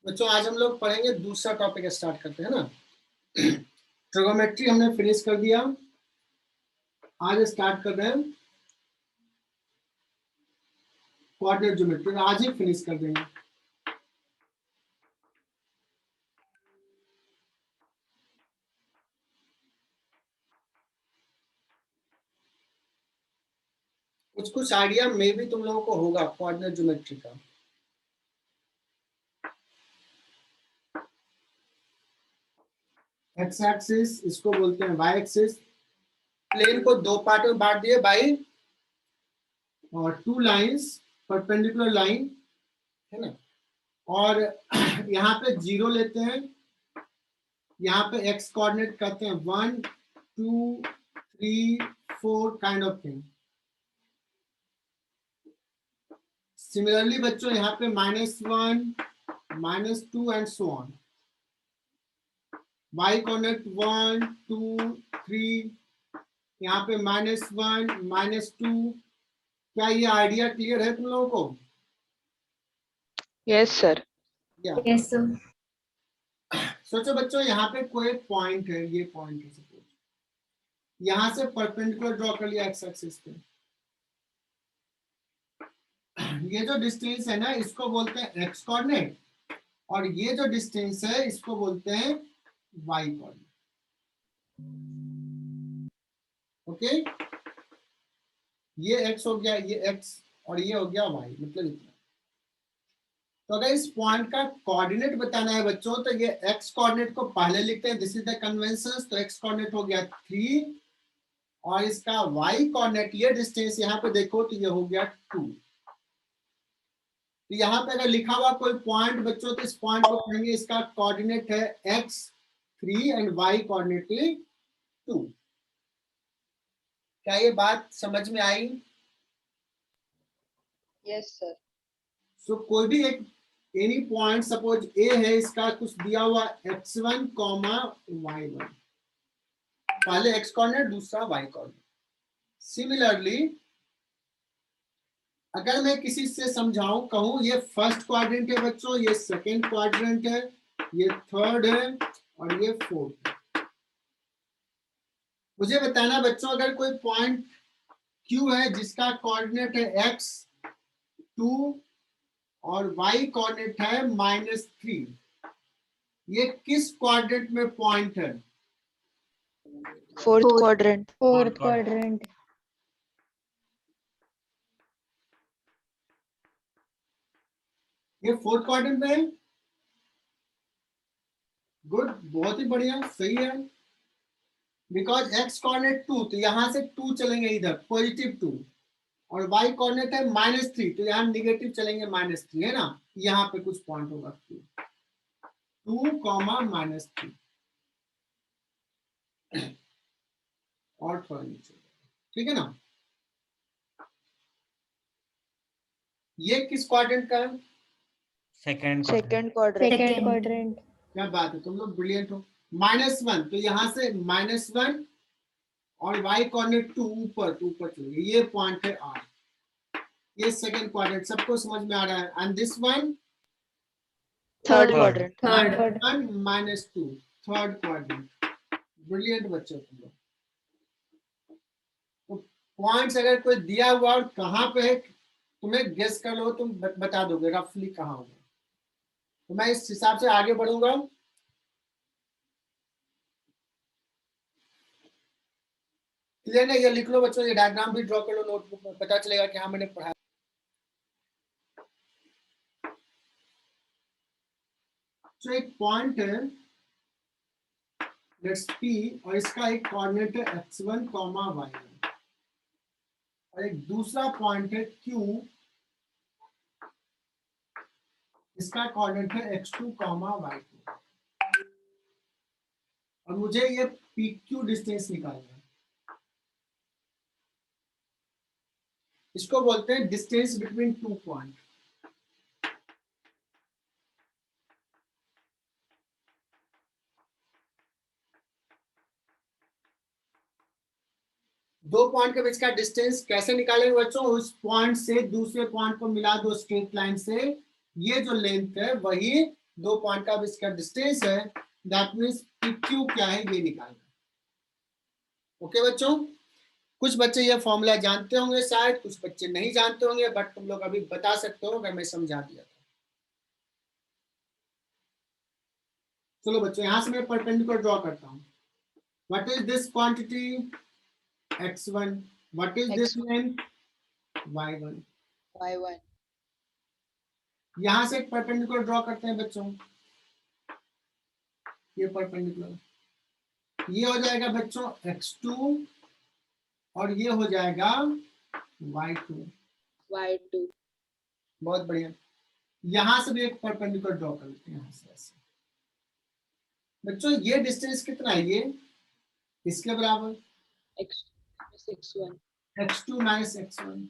बच्चों आज हम लोग पढ़ेंगे दूसरा टॉपिक स्टार्ट करते हैं ना। ट्रिगोमेट्री हमने फिनिश कर दिया, आज स्टार्ट कर रहे हैं कोऑर्डिनेट ज्योमेट्री, आज ही फिनिश कर देंगे। कुछ कुछ आइडिया में भी तुम लोगों को होगा कोऑर्डिनेट ज्योमेट्री का। एक्स एक्सिस इसको बोलते हैं, वाई एक्सिस प्लेन को दो पार्ट में बांट दिए बाई और टू लाइंस, परपेंडिकुलर लाइन है ना। और यहाँ पे जीरो लेते हैं, यहाँ पे एक्स कोऑर्डिनेट कहते हैं 1 2 3 4 काइंड ऑफ थिंग। सिमिलरली बच्चों यहाँ पे -1 -2 and so on. y coordinate 1 2 3, यहाँ पे -1 -2। क्या ये आइडिया क्लियर है तुम लोगों को? Yes sir. Yes sir. सोचो बच्चों यहाँ पे कोई पॉइंट है, ये पॉइंट है सपोज, यहाँ से परपेंडिकुलर ड्रॉ कर लिया एक्स एक्सिस पे। ये जो डिस्टेंस है ना इसको बोलते हैं एक्स कोऑर्डिनेट, और ये जो डिस्टेंस है इसको बोलते हैं वाई कोऑर्डिनेट। ओके, ये x हो गया, ये x और ये हो गया y, मतलब इतना। तो अगर इस पॉइंट का कोऑर्डिनेट बताना है बच्चों तो ये x कोऑर्डिनेट को पहले लिखते हैं, दिस इज द कन्वेंशन। तो x कोऑर्डिनेट हो गया 3 और इसका y कोऑर्डिनेट, ये डिस्टेंस यहाँ पे देखो तो ये हो गया 2। तो यहाँ पे अगर लिखा हुआ कोई पॉइंट बच्चों तो इस पॉइंट को कहेंगे इसका कोऑर्डिनेट है x 3 एंड y कोऑर्डिनेट 2। क्या ये बात समझ में आई? Yes sir. सो कोई भी एक एनी पॉइंट सपोज ए है, इसका कुछ दिया हुआ x1, y1, पहले x कोऑर्डिनेट दूसरा y कोऑर्डिनेट। सिमिलरली अगर मैं किसी से समझाऊं, कहूं ये फर्स्ट क्वाड्रेंट है बच्चों, ये सेकंड क्वाड्रेंट है, ये थर्ड है और ये फोर्थ है। मुझे बताना बच्चों अगर कोई पॉइंट Q है जिसका कोऑर्डिनेट है x2 और y कोऑर्डिनेट है -3, ये किस क्वाड्रेंट में पॉइंट है? Fourth quadrant. Fourth quadrant. ये फोर्थ क्वाड्रेंट में है। गुड, बहुत ही बढ़िया, सही है। बिकॉज x कोऑर्डिनेट 2 तो यहां से 2 चलेंगे इधर, +2, और y कोऑर्डिनेट है -3 तो यहाँ निगेटिव चलेंगे -3, है ना। यहाँ पे कुछ पॉइंट होगा 2, -3 और थोड़ा नीचे, ठीक है ना। ये किस क्वाड्रेंट का है? Second quadrant. क्या बात है, तुम लोग ब्रिलियंट हो। -1 तो यहाँ से -1 और y कोऑर्डिनेट 2 ऊपर, तो ऊपर चलेंगे, ये पॉइंट है R। ये सेकंड क्वाड्रेंट सबको समझ में आ रहा है। And this one third quadrant. -2 third quadrant. Brilliant बच्चों तुम लोग। तो पॉइंट्स अगर कोई दिया हुआ और कहाँ पे है तुम्हें गेस कर लो, तुम बता दोगे रफली कहाँ होगा। तो मैं इस हिसाब से आगे बढ़ूंगा। क्लियर है? ये लिख लो बच्चों, ये डायग्राम भी ड्रॉ कर लो नोटबुक में, पता चलेगा कि हाँ मैंने पढ़ा। तो एक पॉइंट है लेट्स P और इसका एक कोऑर्डिनेट है x1, y1, और एक दूसरा पॉइंट है Q, इसका कोऑर्डिनेट है x2, y2, और मुझे ये PQ डिस्टेंस निकालना है। इसको बोलते हैं डिस्टेंस बिटवीन टू पॉइंट। दो पॉइंट के बीच का डिस्टेंस कैसे निकालेंगे बच्चों? उस पॉइंट से दूसरे पॉइंट को मिला दो स्ट्रेट लाइन से, ये जो लेंथ है वही दो पॉइंट का इसका डिस्टेंस है, दैट मीन्स PQ क्या है ये निकालना। ओके बच्चों, कुछ बच्चे ये फॉर्मूला जानते होंगे शायद, कुछ बच्चे नहीं जानते होंगे, बट तुम लोग अभी बता सकते हो अगर मैं समझा दिया था। चलो बच्चों, यहां से मैं परपेंडिकुलर ड्रॉ करता हूं। What is this quantity? x1। What is this length? y1। Y1, यहां से एक परपेंडिकुलर ड्रॉ करते हैं बच्चों, ये परपेंडिकुलर, ये हो जाएगा बच्चों x2 और ये हो जाएगा y2। Y2, बहुत बढ़िया। यहां से भी एक परपेंडिकुलर ड्रॉ कर लेते हैं, यहां से ऐसे। बच्चों ये डिस्टेंस कितना है? ये इसके बराबर X2 minus X1, x2 minus x1।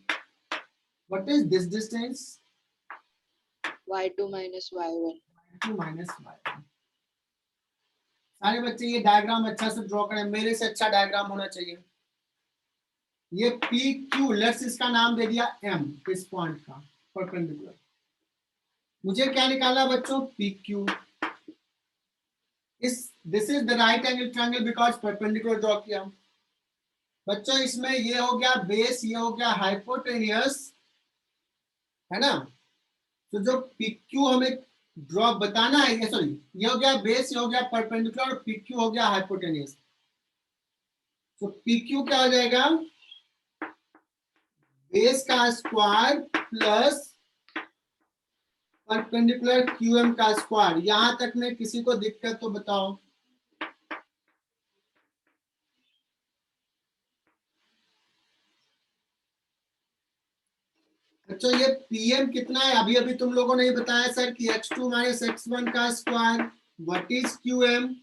What is this distance? Y2 minus Y1, y2 minus y1। सारे बच्चे ये डायग्राम अच्छा से ड्रॉ करें, मेरे से अच्छा डायग्राम होना चाहिए। ये PQ, लेट्स इसका नाम दे दिया M, इस पॉइंट का परपेंडिकुलर। मुझे क्या निकालना बच्चों? PQ। This is the right angle triangle because perpendicular draw किया। बच्चों इसमें ये हो गया बेस, ये हो गया हाइपोटेनियस, है ना? तो जो PQ हमें ड्रॉ बताना है, ये सॉरी, ये हो गया बेस, ये हो गया परपेंडिकुलर और PQ हो गया हाइपोटेनियस। तो PQ क्या हो जाएगा? बेस का स्क्वायर प्लस परपेंडिकुलर QM का स्क्वायर। यहां तक में किसी को दिक्कत तो बताओ। अच्छा ये PM कितना है? अभी अभी तुम लोगों ने बताया सर कि x2 माइनस x1 का square. What is QM?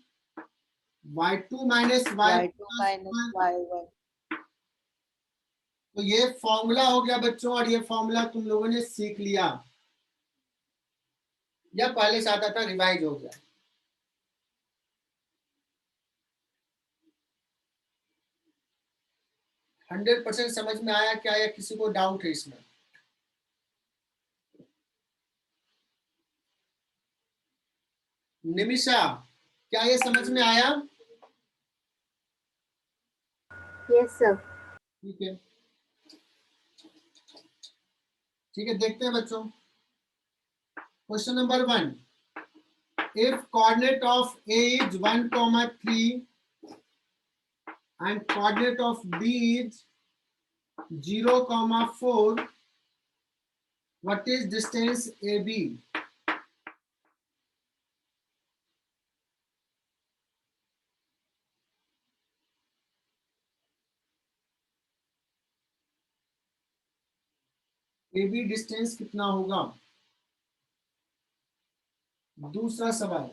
y2 minus Y2 minus y1। Y1, तो ये फॉर्मूला हो गया बच्चों, और ये फॉर्मूला तुम लोगों ने सीख लिया या पहले से आता था, रिवाइज हो गया। हंड्रेड परसेंट समझ में आया क्या, या किसी को डाउट है इसमें? निमिषा, क्या ये समझ में आया? Yes, sir. ठीक है, ठीक है, देखते हैं बच्चों। Question number 1, if coordinate of A is 1,3 and coordinate of B is 0,4, what is distance AB? AB distance कितना होगा? दूसरा सवाल,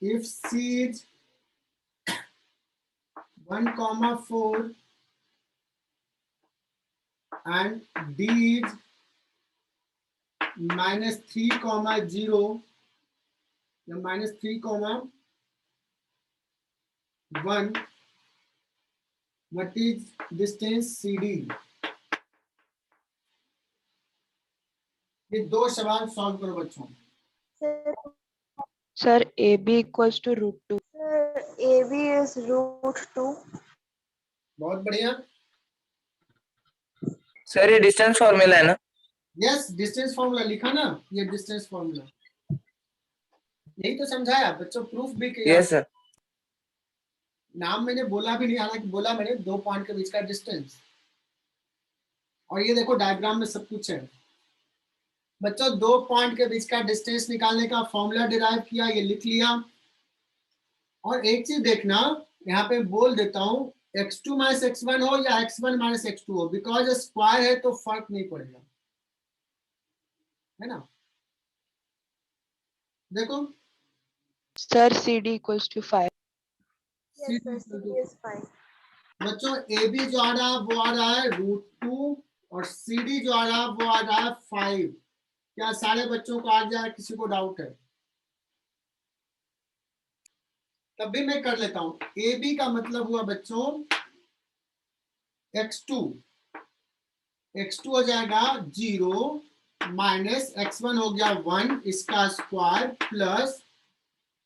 if C is 1,4 and D is -3,0 या -3,1, what is distance CD? ये दो सवाल सॉल्व करो बच्चों। Sir, AB equals to √2. Sir, AB is √2. बहुत बढ़िया। सर ये डिस्टेंस फॉर्मूला है ना? यस, डिस्टेंस फॉर्मूला लिखा ना, ये डिस्टेंस फॉर्मूला, यही तो समझाया बच्चों, प्रूफ भी किया। Yes sir. नाम मैंने बोला भी नहीं, हालांकि बोला मैंने दो पॉइंट के बीच का डिस्टेंस। और ये देखो डायग्राम में सब कुछ है बच्चों। दो पॉइंट के बीच का डिस्टेंस निकालने का फॉर्मूला डिराइव किया, ये लिख लिया। और एक चीज देखना, यहाँ पे बोल देता हूँ, x2 माइनस x1 हो या x1 माइनस x2 हो, बिकॉज स्क्वायर है तो फर्क नहीं पड़ेगा, है ना? देखो Sir, CD equals to 5. Yes, sir. CD is 5. बच्चों AB जो आ रहा है वो आ रहा है √2 और CD जो आ रहा है वो आ रहा है 5। क्या सारे बच्चों को आ जाए? किसी को डाउट है? तब भी मैं कर लेता हूं। AB का मतलब हुआ बच्चों x2 हो जाएगा 0 माइनस x1 हो गया 1 इसका स्क्वायर प्लस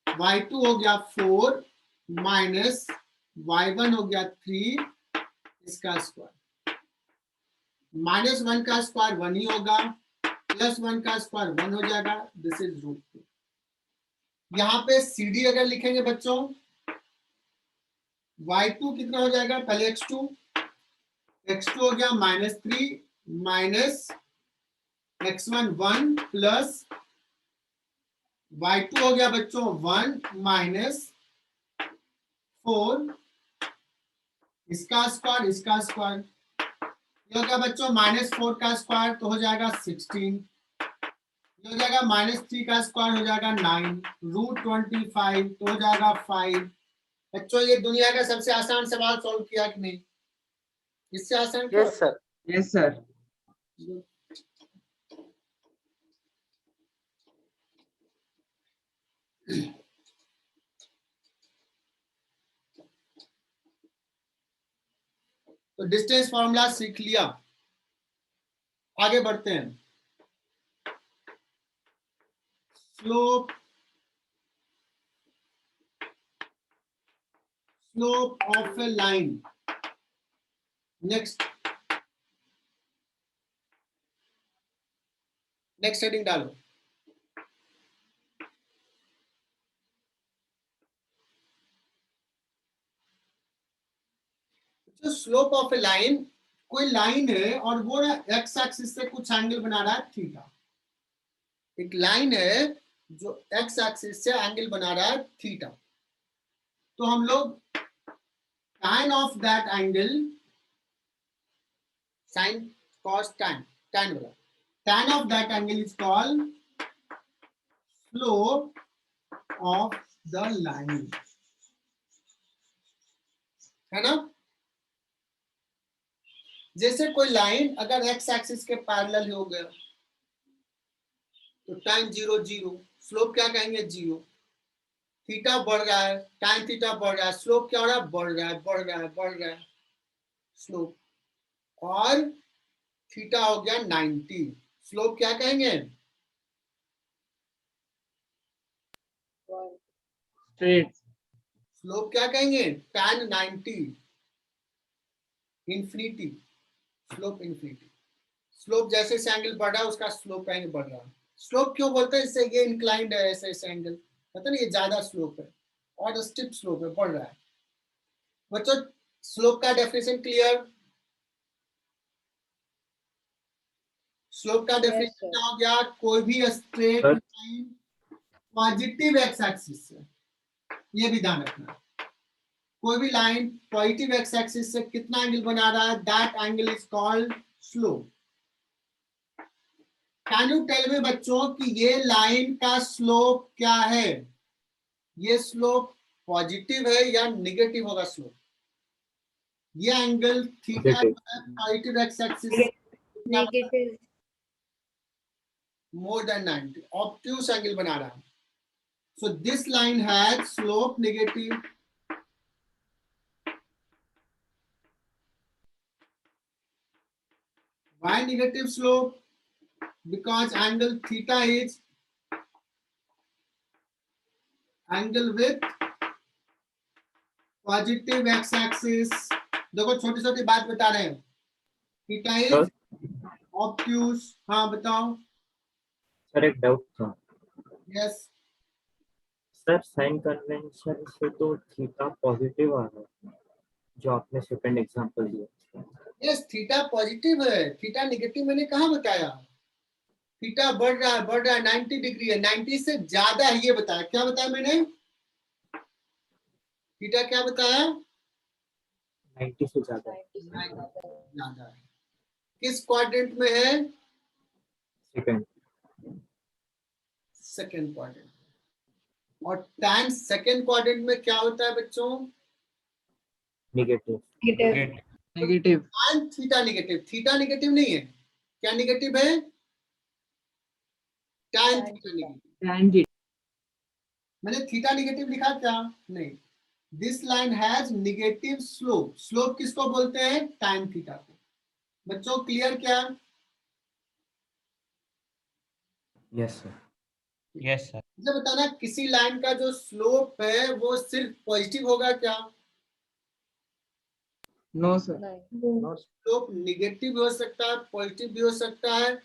y2 हो गया 4 माइनस y1 हो गया 3 इसका स्क्वायर। माइनस 1 का स्क्वायर 1 ही होगा, प्लस 1 का स्क्वायर 1 हो जाएगा। This is root 2। यहाँ पे CD अगर लिखेंगे बच्चों, y2 कितना हो जाएगा, पहले x2 हो गया -3 माइनस x1 1 प्लस y2 हो गया बच्चों 1 माइनस 4 इसका स्क्वायर इसका स्क्वायर। ये हो गया बच्चों -4 का स्क्वायर तो हो जाएगा 16, ये हो जाएगा -3 का स्क्वायर हो जाएगा 9, √25 तो हो जाएगा 5। बच्चों ये दुनिया का सबसे आसान सवाल सॉल्व किया कि नहीं? इससे आसान क्या? Yes, sir. Yes, sir. तो डिस्टेंस फॉर्मूला सीख लिया, आगे बढ़ते हैं। Slope of A line. Next heading डालो। जो स्लोप ऑफ ए लाइन, कोई लाइन है और वो ना एक्स एक्सिस से कुछ एंगल बना रहा है थीटा। एक लाइन है जो एक्स एक्सिस से एंगल बना रहा है थीटा, तो हम लोग tan of that angle, sin cos tan वाला, tan of that angle is called slope of the line, है ना। जैसे कोई लाइन अगर एक्स एक्सिस के पैरेलल हो गया तो tan 0 0, स्लोप क्या कहेंगे 0। थीटा बढ़ रहा है, tan थीटा बढ़ रहा है, स्लोप क्या हो रहा है, बढ़ रहा है स्लोप। और थीटा हो गया 90, स्लोप क्या कहेंगे, Straight. स्लोप क्या कहेंगे, tan 90 infinity, slope infinity. Slope जैसे से एंगल बढ़ रहा है उसका स्लोप एंगल बढ़ रहा है। स्लोप क्यों बोलते हैं, इससे ये इंक्लाइंड है, ऐसे एंगल पता नहीं, ये ज्यादा स्लोप है और स्टिप स्लोप है, बढ़ रहा है। बच्चों स्लोप का डेफिनेशन क्लियर? स्लोप का डेफिनेशन क्या हो गया, कोई भी straight line positive x axis से, ये भी ध्यान रखना, कोई भी लाइन पॉजिटिव एक्स एक्सिस से कितना एंगल बना रहा है, that angle is called slope. Can you tell me बच्चों कि ये लाइन का स्लोप क्या है, ये स्लोप पॉजिटिव है या निगेटिव होगा स्लोप? ये angle theta positive x axis Negative. More than 90, obtuse angle बना रहा है। So this line has slope negative. Why negative slope? Because angle theta is angle with positive x-axis. देखो छोटी छोटी बात बता रहे हैं। Theta is obtuse. हाँ बताओ। सर एक डाउट था यस सर, साइन कन्वेंशन से तो थीटा पॉजिटिव आ रहा है जो आपने सेकंड एग्जांपल दिया। यस, थीटा पॉजिटिव है, थीटा नेगेटिव मैंने कहाँ बताया। थीटा बढ़ रहा है 90 डिग्री है, 90 से ज्यादा है ये बताया। क्या बताया मैंने, थीटा क्या बताया, 90 से ज्यादा। ज्यादा है। किस क्वाड्रेंट में है, सेकंड। Second quadrant. और tan सेकंड क्वाड्रेंट में क्या होता है बच्चों, negative. Negative. tan theta negative, theta negative नहीं है, क्या नेगेटिव है, tan थीटा नेगेटिव। मैंने थीटा नेगेटिव लिखा क्या, नहीं। This line has negative slope. Slope किसको बोलते हैं, tan थीटा को। बच्चों क्लियर क्या, यस सर। Yes sir. मुझे बताना किसी लाइन का जो स्लोप है वो सिर्फ पॉजिटिव होगा क्या? No sir. नहीं। स्लोप निगेटिव भी हो सकता है, पॉजिटिव भी हो सकता है।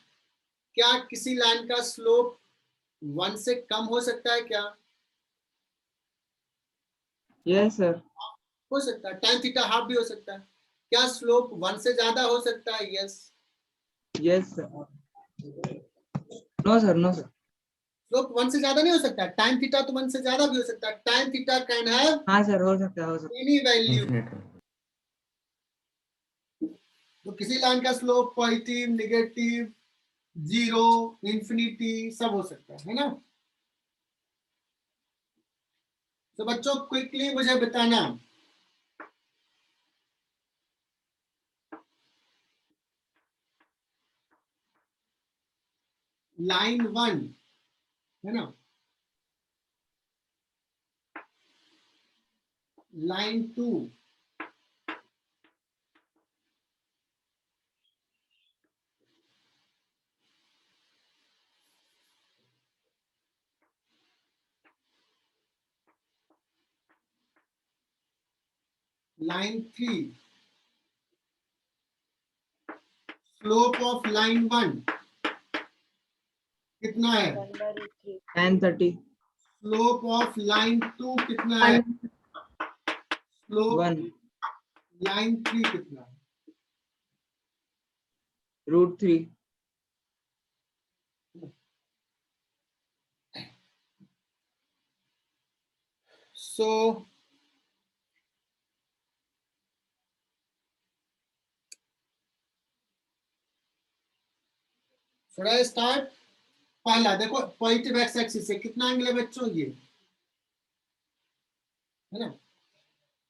क्या किसी लाइन का स्लोप 1 से कम हो सकता है क्या? Yes sir. हो सकता है। tan थीटा हाफ भी हो सकता है। क्या स्लोप 1 से ज्यादा हो सकता है? Yes. Yes sir. No sir, no sir. Slope 1 से ज्यादा नहीं हो सकता। tan थीटा तो 1 से ज्यादा भी हो सकता है। tan थीटा कैन हैव हाँ सर, हो सकता है, हो सकता एनी वैल्यू। इंफिनिट। तो किसी लाइन का स्लोप पॉजिटिव, नेगेटिव, 0, इंफिनिटी सब हो सकता है ना? तो बच्चों क्विकली मुझे बताना, लाइन 1 है ना, line 2, line 3, slope of line 1 कितना है? 1/√3. 1030 स्लोप ऑफ लाइन 2 कितना है? स्लोप 1 लाइन 3 कितना है? √3. सो should I start? पहला देखो पॉजिटिव एक्स एक्सिस से कितना एंगल है बच्चों? ये है ना,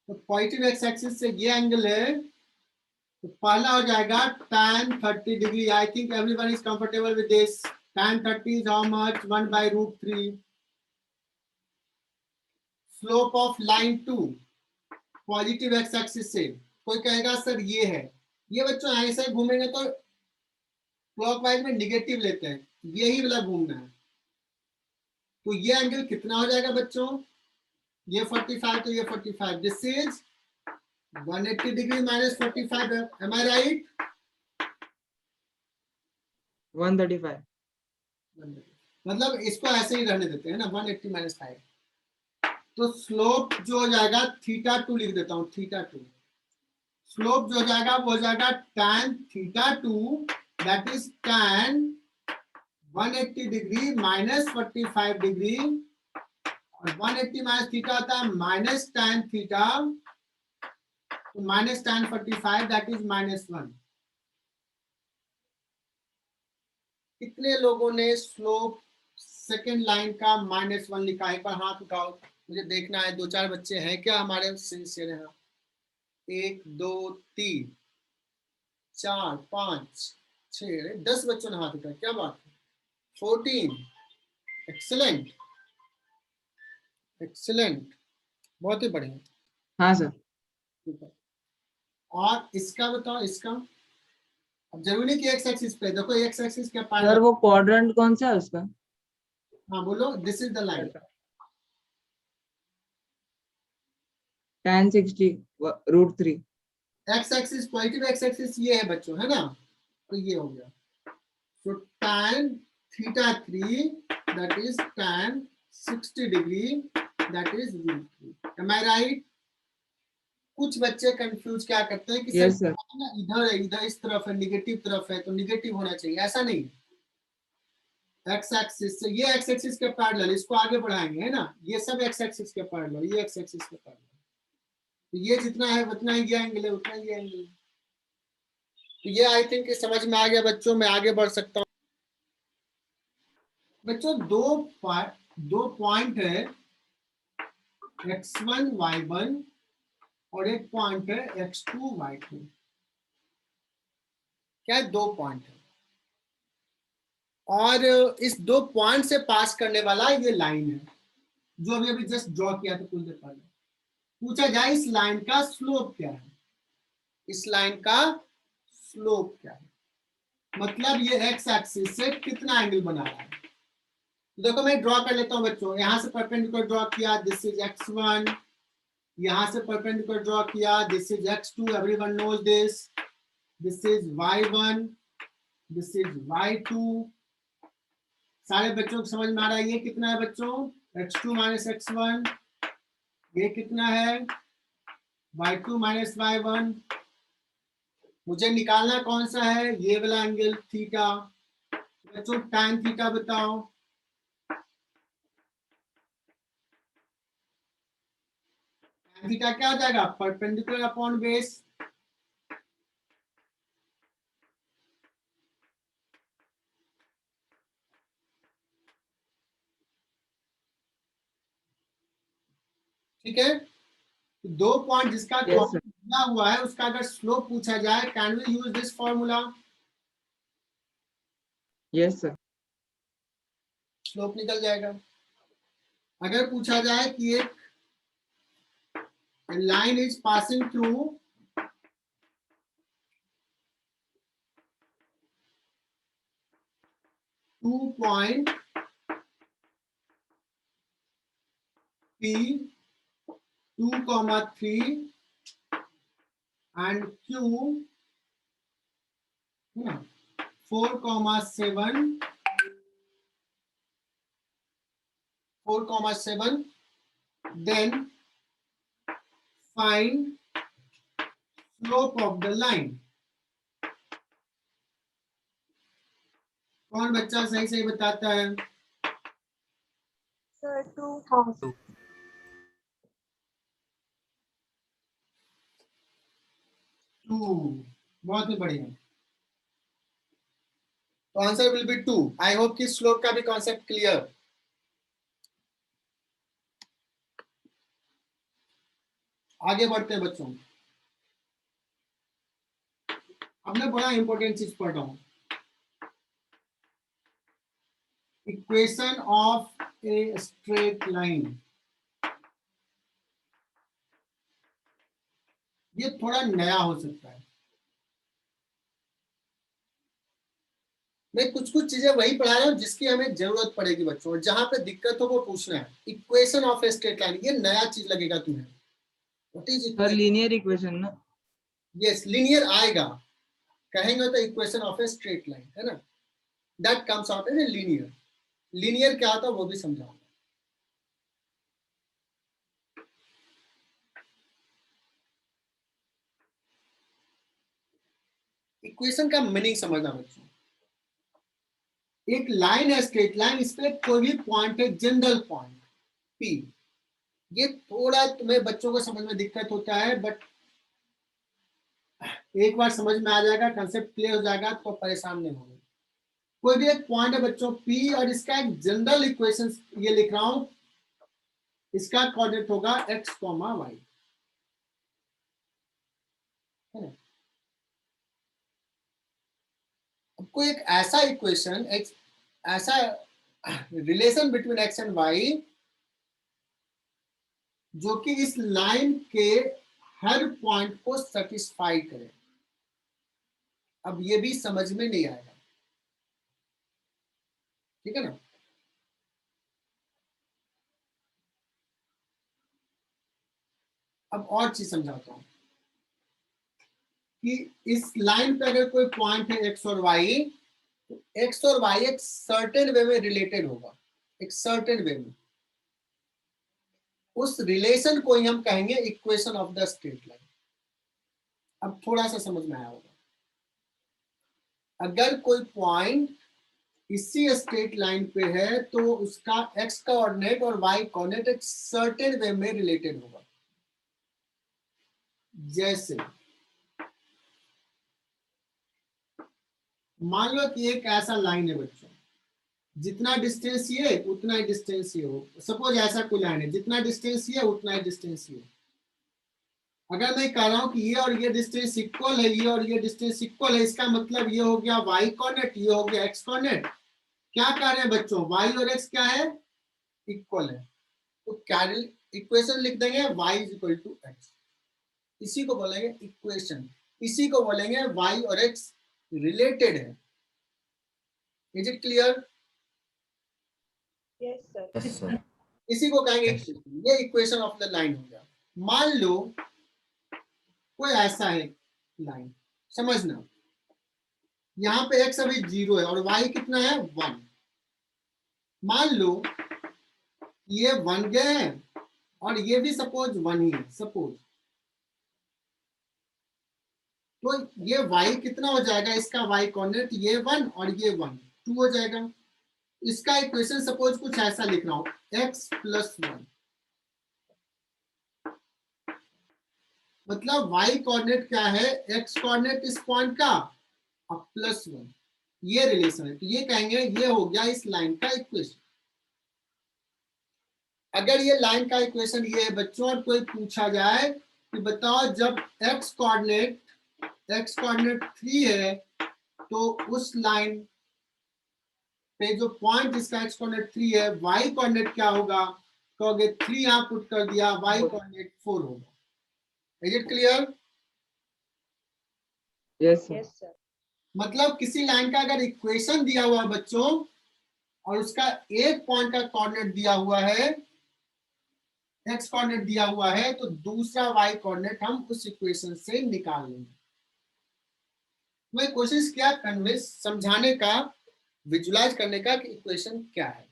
तो पॉजिटिव एक्स एक्सिस से ये एंगल है, तो पहला हो जाएगा tan 30 degree. I think everyone is comfortable with this. tan 30 is how much? 1/√3। Slope of line 2 positive x axis से, कोई कहेगा सर ये है, ये बच्चों ऐसे घूमेंगे तो क्लॉकवाइज में निगेटिव लेते हैं, यही वाला घूमना है। तो ये एंगल कितना हो जाएगा बच्चों? ये 45, तो ये 45। दिस इज 180 डिग्री माइनस 45 है। M I right? 135. मतलब इसको ऐसे ही रहने देते हैं ना, 180 माइनस 5। तो स्लोप जो हो जाएगा θ2 लिख देता हूँ, θ2। स्लोप जो हो जाएगा वो हो जाएगा tan θ2 that is tan 180 degree minus 45 degree, और 180 माइनस थीटा आता है माइनस tan थीटा, तो माइनस tan 45 दैट इज -1। कितने लोगों ने स्लोप सेकेंड लाइन का -1 लिखा? एक बार हाथ उठाओ, मुझे देखना है। 2-4 बच्चे हैं क्या हमारे सिंसियर यहाँ? 1 2 3 4 5 6 10 बच्चों ने हाथ उठाया, क्या बात है। 14, एक्सीलेंट एक्सीलेंट, बहुत ही बढ़िया। हाँ सर। ठीक है, और इसका बताओ, इसका अब जरूरी नहीं कि एक्स एक्सिस पे, देखो एक्स एक्सिस क्या पाएगा? सर वो क्वाड्रेंट कौन सा है उसका? हाँ बोलो, this is the line. tan 60 √3. X axis positive x axis ये है बच्चों, है ना, तो ये हो गया। तो tan θ3 that is tan 60 degree that is √3। Am I right? कुछ बच्चे कंफ्यूज क्या करते हैं कि Yes, सर sir. ना इधर है, इधर इस तरफ है, निगेटिव तरफ है तो निगेटिव होना चाहिए, ऐसा नहीं। एक्स एक्सिस से ये एक्स एक्सिस के पैरेलल, इसको आगे बढ़ाएंगे, है ना, ये सब एक्स एक्सिस के पैरेलल, ये एक्स एक्सिस के पैरेलल, तो ये जितना है उतना ही ये एंगल है, उतना ही ये एंगल है। तो ये आई थिंक समझ में आ गया बच्चों, मैं आगे बढ़ सकता हूँ। बच्चों दो पॉइंट है, x1 y1 और एक पॉइंट है x2 y2। क्या है? 2 पॉइंट है, और इस 2 पॉइंट से पास करने वाला ये लाइन है जो अभी अभी जस्ट ड्रॉ किया था कुछ देर पहले। पूछा जाए इस लाइन का स्लोप क्या है, इस लाइन का स्लोप क्या है, मतलब ये एक्स एक्सिस से कितना एंगल बना रहा है। देखो मैं ड्रॉ कर लेता हूँ बच्चों, यहाँ से परपेंडिकुलर ड्रॉ किया, दिस इज x1, यहाँ से परपेंडिकुलर ड्रॉ किया, this is x2, everyone knows this, this is y1, this is y2। सारे बच्चों को समझ में आ रहा है ये कितना है बच्चों, x2 माइनस x1, ये कितना है y2 माइनस y1। मुझे निकालना कौन सा है, ये वाला एंगल थीटा। बच्चों tan थीटा बताओ, tan थीटा क्या हो जाएगा, परपेंडिकुलर अपॉन बेस। ठीक है, दो पॉइंट जिसका Yes, sir. दिया हुआ है उसका अगर स्लोप पूछा जाए, can we use this formula, Yes, sir. Slope निकल जाएगा। अगर पूछा जाए कि एक line is passing through two point P 2,3 and Q 4,7, 4,7, then find slope of the line। कौन बच्चा सही सही बताता है, Sir, 2. टू, बहुत ही बढ़िया। तो answer will be 2। I hope कि स्लोप का भी कॉन्सेप्ट क्लियर। आगे बढ़ते हैं बच्चों, अब मैं बड़ा इंपॉर्टेंट चीज पढ़ रहा हूं, equation of a straight line. ये थोड़ा नया हो सकता है, मैं कुछ कुछ चीजें वही पढ़ा रहा हूँ जिसकी हमें जरूरत पड़ेगी बच्चों, और जहां पे दिक्कत हो वो पूछना है। Equation of a straight line, ये नया चीज लगेगा तुम्हें। What is Sir, equation? linear equation, ना? यस, लीनियर आएगा, कहेंगे तो equation of a straight line, है ना, that comes out as a linear. Linear क्या होता है वो भी समझाऊंगा। इक्वेशन का मीनिंग समझना बच्चों, एक लाइन है स्ट्रेट लाइन, इस पे कोई भी पॉइंट है, जनरल पॉइंट P। ये थोड़ा तुम्हें बच्चों को समझ में दिक्कत होता है, बट एक बार समझ में आ जाएगा, कंसेप्ट क्लियर हो जाएगा तो परेशान नहीं होंगे। कोई भी एक पॉइंट है बच्चों P, और इसका एक जनरल इक्वेशन ये लिख रहा हूं, इसका कोऑर्डिनेट होगा x, y, है ना। अब कोई एक ऐसा इक्वेशन, एक ऐसा relation between x and y जो कि इस लाइन के हर पॉइंट को सेटिस्फाई करे, अब ये भी समझ में नहीं आएगा, ठीक है ना। अब और चीज समझाता हूं कि इस लाइन पे अगर कोई पॉइंट है x और y, तो x और y एक सर्टेन वे में रिलेटेड होगा, एक सर्टेन वे में। उस रिलेशन को ही हम कहेंगे equation of the straight line. अब थोड़ा सा समझ में आया होगा, अगर कोई पॉइंट इसी स्ट्रेट लाइन पे है तो उसका x कोऑर्डिनेट और y कोऑर्डिनेट एक सर्टेन वे में रिलेटेड होगा। जैसे मान लो कि एक ऐसा लाइन है बच्चों, जितना डिस्टेंस ये उतना ही डिस्टेंस ये हो। सपोज ऐसा कोई लाइन है, जितना डिस्टेंस ये उतना ही डिस्टेंस ये। अगर मैं कह रहा हूं कि ये और ये डिस्टेंस इक्वल है, ये और ये डिस्टेंस इक्वल है, इसका मतलब ये हो गया y कोऑर्डिनेट, ये हो गया x कोऑर्डिनेट। क्या कह रहे हैं बच्चों, y और x क्या है, इक्वल है, तो क्या इक्वेशन लिख देंगे y is equal to x। इसी को बोलेंगे इक्वेशन, इसी को बोलेंगे y और x रिलेटेड है। Is it clear? Yes, sir. Yes sir. इसी को कहेंगे Yes. equation। ये इक्वेशन ऑफ द लाइन हो गया। मान लो कोई ऐसा है लाइन, समझना यहाँ पे x अभी 0 है और y कितना है 1। मान लो ये 1 गए हैं और ये भी सपोज 1 ही है सपोज, तो ये y कितना हो जाएगा, इसका y कोऑर्डिनेट ये 1 और ये 1 2 हो जाएगा। इसका इक्वेशन सपोज कुछ ऐसा लिख रहा हूं, x + 1, मतलब y कोऑर्डिनेट क्या है, x कोऑर्डिनेट इस पॉइंट का और +1, ये रिलेशन है। तो ये कहेंगे ये हो गया इस लाइन का इक्वेशन। अगर ये लाइन का इक्वेशन ये है बच्चों, और कोई पूछा जाए कि बताओ जब x कोऑर्डिनेट 3 है तो उस लाइन पे जो पॉइंट जिसका x कोऑर्डिनेट 3 है y कोऑर्डिनेट क्या होगा, कहोगे 3 यहां पुट कर दिया, y कोऑर्डिनेट 4 होगा। Is it clear? Yes, sir. Yes, sir. मतलब किसी लाइन का अगर इक्वेशन दिया हुआ है बच्चों और उसका एक पॉइंट का कोऑर्डिनेट दिया हुआ है, x कोऑर्डिनेट दिया हुआ है, तो दूसरा y कोऑर्डिनेट हम उस इक्वेशन से निकाल लेंगे। मैं कोशिश किया कन्विंस समझाने का, विजुलाइज करने का कि इक्वेशन क्या है।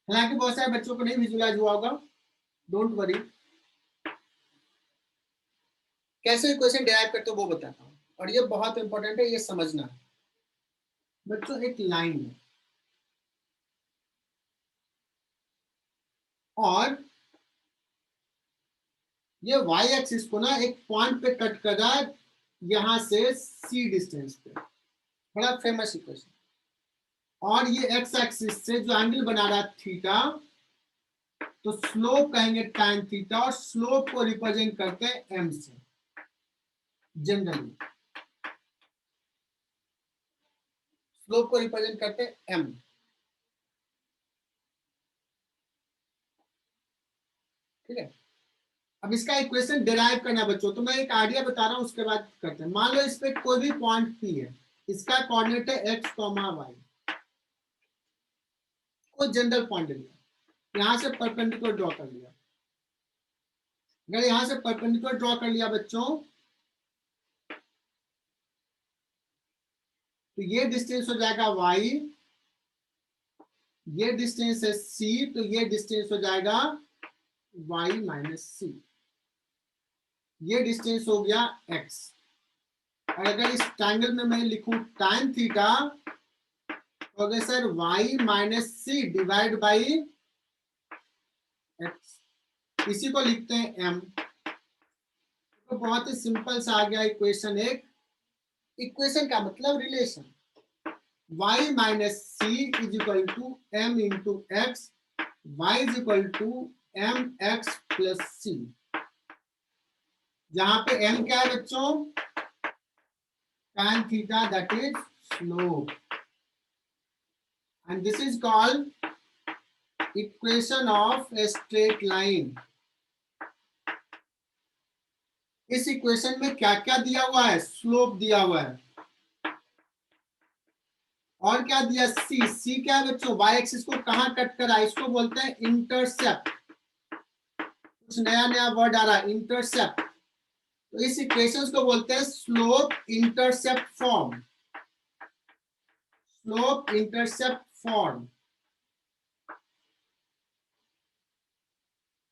हालांकि बहुत सारे बच्चों को नहीं विजुलाइज हुआ होगा, डोंट वरी। कैसे इक्वेशन डिराइव करते हो वो बताता हूँ, और ये बहुत इंपॉर्टेंट है, ये समझना है बच्चों। एक लाइन है और ये y एक्सिस को ना एक पॉइंट पे कट कर रहा है, यहां से c डिस्टेंस पे, बड़ा फेमस इक्वेशन। और ये x एक्सिस से जो एंगल बना रहा है थीटा, तो स्लोप कहेंगे tan थीटा, और स्लोप को रिप्रेजेंट करते हैं m से जनरली, स्लोप को रिप्रेजेंट करते हैं m। ठीक है, अब इसका इक्वेशन डिराइव करना बच्चों, तो मैं एक आइडिया बता रहा हूं उसके बाद करते हैं। मान लो इस पे कोई भी पॉइंट P है, इसका कोऑर्डिनेट है x, y, कोई जनरल पॉइंट लिया, यहां से परपेंडिकुलर ड्रॉ कर लिया। अगर यहां से परपेंडिकुलर ड्रॉ कर लिया बच्चों, तो ये डिस्टेंस हो जाएगा y, ये डिस्टेंस है c, तो ये डिस्टेंस हो जाएगा y - c, ये डिस्टेंस हो गया x। और अगर इस ट्रायंगल में मैं लिखूं tan थीटा, तो अगर sir y - c divide by x, इसी को लिखते हैं m। तो बहुत ही सिंपल सा आ गया इक्वेशन। एक इक्वेशन का मतलब relation, y - c is equal to m into x, y is equal to mx plus c, जहां पे m क्या है बच्चों, tan theta, that is slope, and this is called equation of a straight line। इस equation में क्या क्या दिया हुआ है, स्लोप दिया हुआ है, और क्या दिया, c क्या है बच्चों, y एक्सिस को कहां कट करा, इसको बोलते हैं इंटरसेप्ट। कुछ नया नया वर्ड आ रहा है, इंटरसेप्ट। तो इस इक्वेशंस को बोलते हैं slope intercept form, slope intercept form.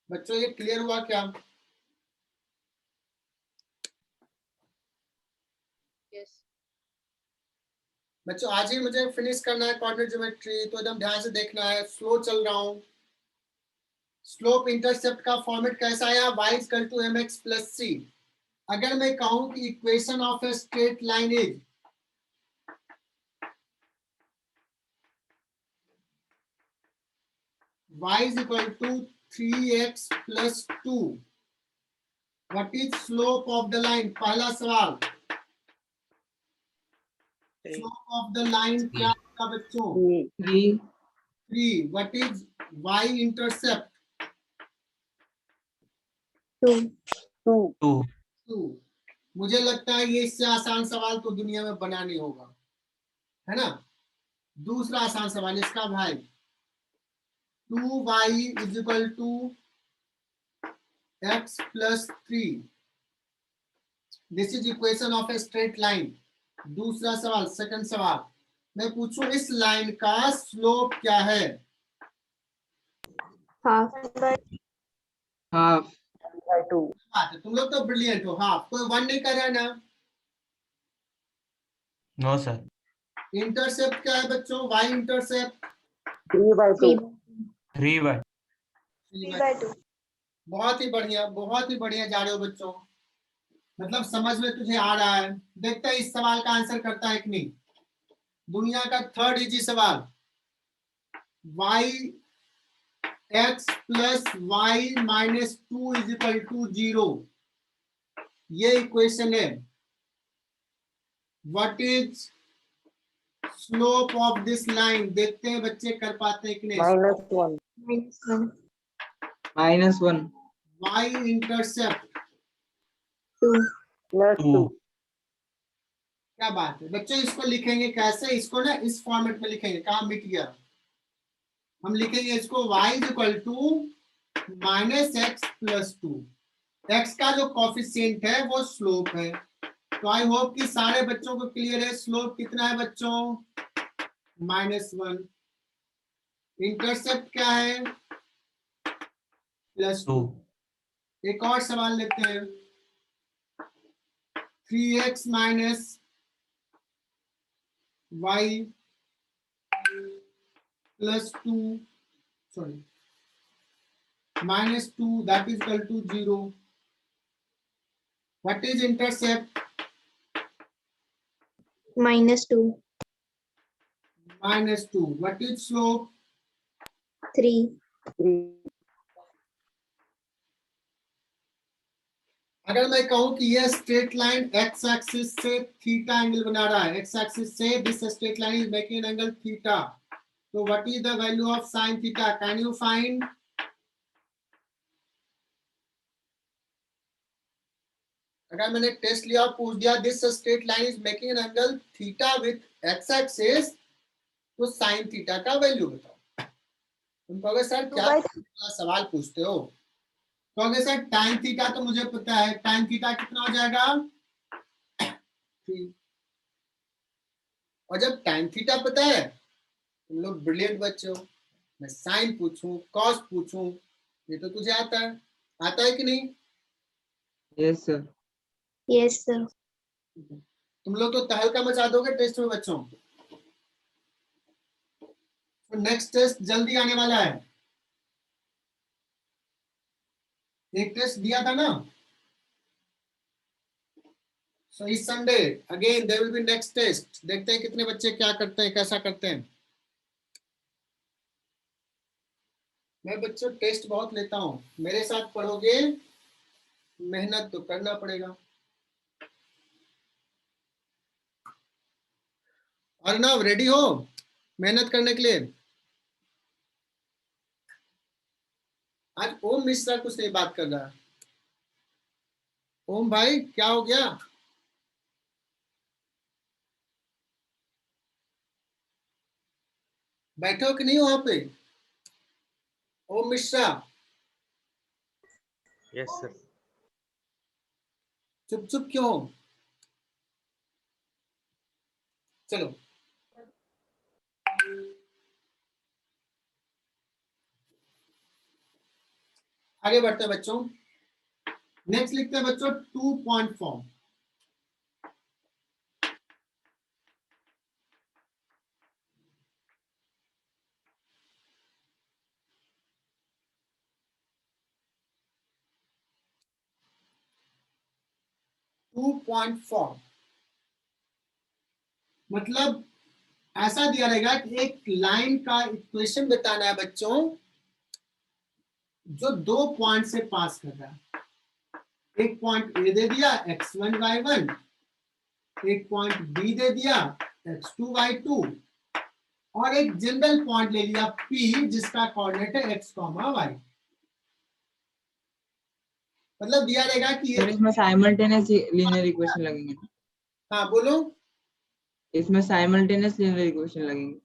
बच्चों ये क्लियर हुआ क्या? Yes. बच्चों आज ही मुझे फिनिश करना है कोऑर्डिनेट ज्योमेट्री, तो एकदम ध्यान से देखना है, स्लो चल रहा हूं। स्लोप इंटरसेप्ट का फॉर्मेट कैसा आया, y equal to mx plus c। अगर मैं कहूं कि equation of a straight line is, y is equal to 3x plus 2, what is slope of the line? पहला सवाल, स्लोप ऑफ द लाइन क्या होगा बच्चों, 3. 3। What is y intercept, 2. 2। मुझे लगता है ये इससे आसान सवाल तो दुनिया में बना नहीं होगा, है ना। दूसरा आसान सवाल इसका भाई, 2y is equal to x plus 3। This is equation of a straight line. दूसरा सवाल, सेकंड सवाल, मैं पूछूं इस लाइन का स्लोप क्या है? हाफ हाफ बात है, तुम लोग तो ब्रिलियंट हो। हाँ, कोई वन नहीं कर रहा है ना? No sir. इंटरसेप्ट क्या है बच्चों? y intercept 3/2 3/2। बहुत ही बढ़िया, बहुत ही बढ़िया जा रहे हो बच्चों, मतलब समझ में तुझे आ रहा है। देखते हैं इस सवाल का आंसर करता है कि नहीं। दुनिया का थर्ड इजी सवाल, y x plus Y minus 2 is equal to 0, ये इक्वेशन है। What is slope of this line? देखते हैं बच्चे कर पाते हैं कि नहीं। -1 y इंटरसेप्ट 2 क्या बात है बच्चों, इसको लिखेंगे कैसे? इसको ना इस फॉर्मेट में लिखेंगे। कहाँ मिट गया? हम लिखेंगे इसको y is equal to minus x plus 2। x का जो कॉफिशिएंट है वो स्लोप है। तो आई होप कि सारे बच्चों को क्लियर है। स्लोप कितना है बच्चों? -1। इंटरसेप्ट क्या है? +2। एक और सवाल लेते हैं। 3x minus y plus 2 sorry -2 that is equal to 0. What is intercept? -2 -2. What is slope? 3 अगर मैं कहूं कि यह स्ट्रेट लाइन x एक्सिस से थीटा एंगल बना रहा है, x एक्सिस से this straight line is making an angle theta, तो what is the value of sin theta? Can you find? अगर मैंने टेस्ट लिया और पूछ दिया this straight line is making an angle theta with x axis, तो sin theta का value बताओ। तुम कहोगे सर क्या सवाल पूछते हो? कहोगे सर tan थीटा तो मुझे पता है, tan थीटा कितना हो जाएगा? 3। और जब tan थीटा पता है, तुम लोग ब्रिलियंट बच्चे हो। मैं साइन पूछूं, कॉस पूछूं, ये तो तुझे आता है कि नहीं? Yes sir. Yes sir. तुम लोग तो तहलका मचा दोगे टेस्ट में बच्चों। तो नेक्स्ट टेस्ट जल्दी आने वाला है। एक टेस्ट दिया था ना, सो इस Sunday again there will be next test. देखते हैं कितने बच्चे क्या करते हैं, कैसा करते हैं। मैं बच्चों टेस्ट बहुत लेता हूँ, मेरे साथ पढ़ोगे, मेहनत तो करना पड़ेगा। अर्नव रेडी हो मेहनत करने के लिए? आज ओम मिश्रा कुछ नहीं बात कर रहा। ओम भाई क्या हो गया? बैठे हो कि नहीं वहां पे? ओम मिश्रा यस सर। चुप चुप क्यों हो? चलो आगे बढ़ते हैं बच्चों। नेक्स्ट लिखते हैं बच्चों 2 point form. Two point form मतलब ऐसा दिया रहेगा कि एक लाइन का इक्वेशन बताना है बच्चों जो 2 पॉइंट से पास कर रहा है। एक पॉइंट ए दे दिया x1 y1, एक पॉइंट बी दे दिया x2 y2, और एक जनरल पॉइंट ले लिया P जिसका कोऑर्डिनेट है x, y। मतलब दिया रहेगा कि सर इसमें साइमल्टेनियस लीनियर इक्वेशन लगेंगे। हाँ बोलो। इसमें साइमल्टेनियस लीनियर इक्वेशन लगेंगे।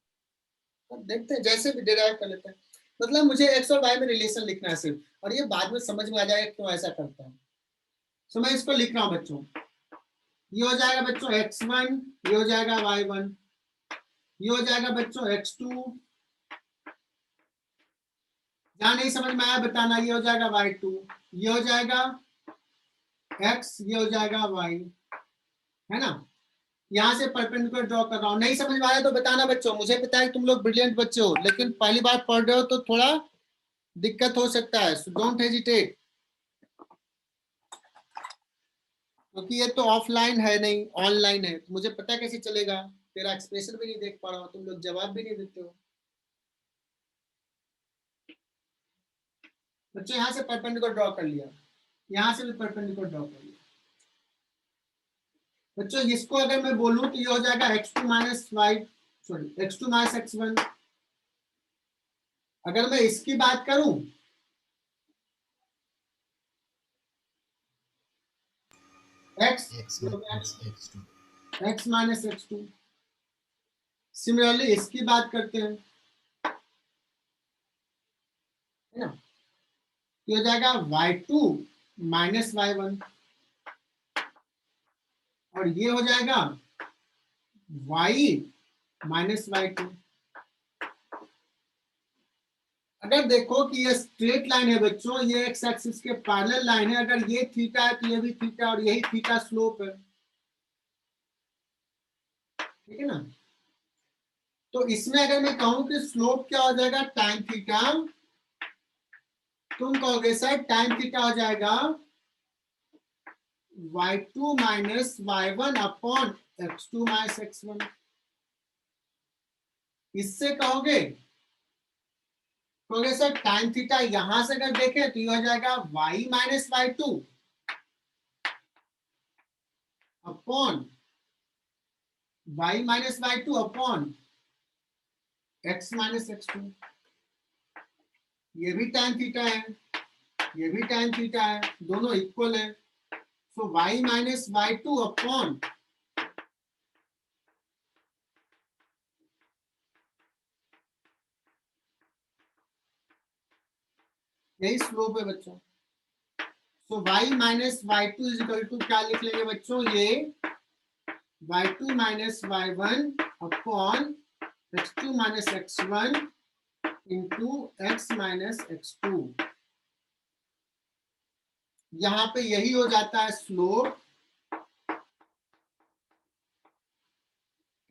देखते हैं जैसे भी डिराइव कर लेते हैं। मतलब मुझे एक्स और वाई में रिलेशन लिखना है सिर्फ, और ये बाद में समझ में आ जाएगा क्यों ऐसा करता है। तो मैं इसको लिख रहा हूँ बच्चों, ये हो जाएगा बच्चों x1, ये हो जाएगा y1, ये हो जाएगा बच्चों x2, जहां नहीं समझ में आया बताना, ये हो जाएगा y2, ये हो जाएगा x, ये हो जाएगा y, है ना। यहाँ से परपेंडिकुलर ड्रॉ कर रहा हूँ, नहीं समझ में आया तो बताना बच्चों, मुझे पता है तुम लोग ब्रिलियंट बच्चे हो, लेकिन पहली बार पढ़ रहे हो तो थोड़ा दिक्कत हो सकता है, सो डोंट हेजिटेट, क्योंकि ये तो ऑफलाइन है नहीं ऑनलाइन है, तो मुझे पता कैसे चलेगा, तेरा एक्सप्रेशन भी नहीं देख पा रहा हूँ, तुम लोग जवाब भी नहीं देते हो। बच्चों यहाँ से परपेंडिकुलर ड्रॉ कर लिया, यहाँ से भी परपेंडिकुलर ड्रॉ कर लिया। बच्चों इसको अगर मैं बोलूं तो ये हो जाएगा x2 minus Y, sorry x2 minus x1। अगर मैं इसकी बात करूं x माइनस x2, सिमिलरली इसकी बात करते हैं, है ना, ये हो जाएगा y2 माइनस y1, और ये हो जाएगा y माइनस y2। अगर देखो कि ये स्ट्रेट लाइन है बच्चों, ये एक्स एक्सिस के पैरेलल लाइन है, अगर ये थीटा है तो ये भी थीटा, और यही थीटा स्लोप है, ठीक है ना। तो इसमें अगर मैं कहूं कि स्लोप क्या हो जाएगा tan थीटा, तुम कहोगे सर tan थीटा हो जाएगा y2 minus y1 upon x2 minus x1। इससे कहोगे सर tan थीटा यहां से अगर देखें तो ये हो जाएगा y minus y2 upon y minus y2 upon x minus x2। ये भी tan थीटा है, ये भी tan थीटा है, दोनों इक्वल है, so y minus y2 upon यही स्लोप है बच्चों। So y minus y2 is equal to क्या लिख लेंगे बच्चों, ये y2 minus y1 upon x2 minus x1 into x minus x2। यहाँ पे यही हो जाता है स्लोप।